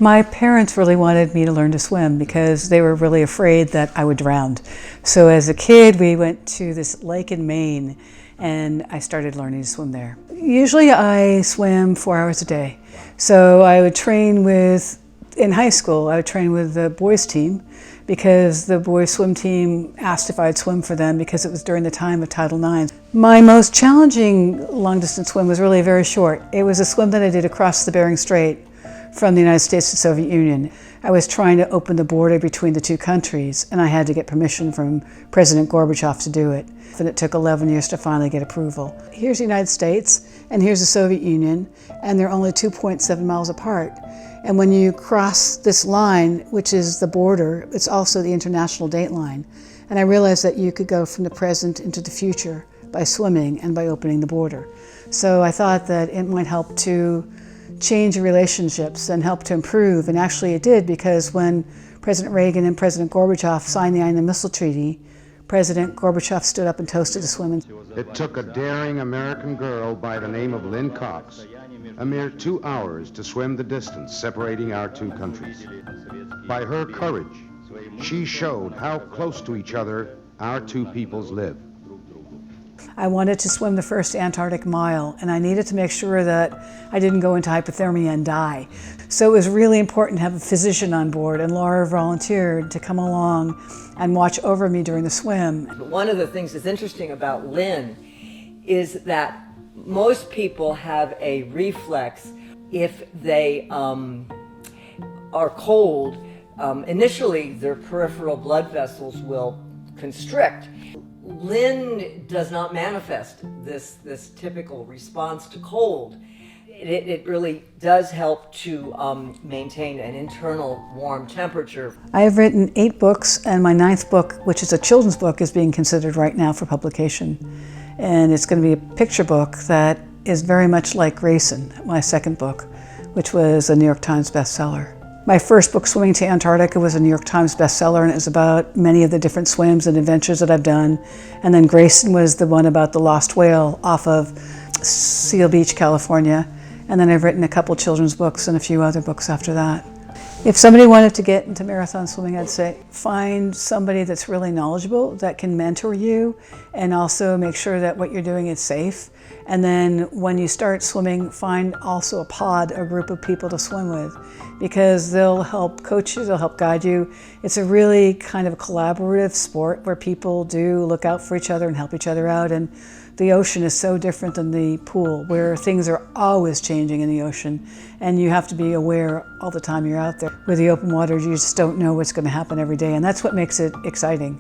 My parents really wanted me to learn to swim because they were really afraid that I would drown. So as a kid, we went to this lake in Maine and I started learning to swim there. Usually I swim 4 hours a day. So I would train in high school, I would train with the boys team because the boys swim team asked if I'd swim for them because it was during the time of Title IX. My most challenging long distance swim was really very short. It was a swim that I did across the Bering Strait from the United States to the Soviet Union. I was trying to open the border between the two countries, and I had to get permission from President Gorbachev to do it. And it took 11 years to finally get approval. Here's the United States, and here's the Soviet Union, and they're only 2.7 miles apart. And when you cross this line, which is the border, it's also the international date line. And I realized that you could go from the present into the future by swimming and by opening the border. So I thought that it might help to change relationships and help to improve. And actually it did, because when President Reagan and President Gorbachev signed the Iron Missile Treaty, President Gorbachev stood up and toasted the women. It took a daring American girl by the name of Lynne Cox a mere 2 hours to swim the distance separating our two countries. By her courage, she showed how close to each other our two peoples live. I wanted to swim the first Antarctic mile, and I needed to make sure that I didn't go into hypothermia and die. So it was really important to have a physician on board, and Laura volunteered to come along and watch over me during the swim. One of the things that's interesting about Lynne is that most people have a reflex if they are cold. Initially, their peripheral blood vessels will constrict. Lynne does not manifest this typical response to cold. It really does help to maintain an internal warm temperature. I have written 8 books, and my 9th book, which is a children's book, is being considered right now for publication. And it's going to be a picture book that is very much like Grayson, my 2nd book, which was a New York Times bestseller. My first book, Swimming to Antarctica, was a New York Times bestseller, and it was about many of the different swims and adventures that I've done. And then Grayson was the one about the lost whale off of Seal Beach, California. And then I've written a couple children's books and a few other books after that. If somebody wanted to get into marathon swimming, I'd say find somebody that's really knowledgeable, that can mentor you, and also make sure that what you're doing is safe. And then when you start swimming, find also a pod, a group of people to swim with, because they'll help coach you, they'll help guide you. It's a really kind of collaborative sport where people do look out for each other and help each other out. And the ocean is so different than the pool, where things are always changing in the ocean, and you have to be aware all the time you're out there. With the open water, you just don't know what's going to happen every day, and that's what makes it exciting.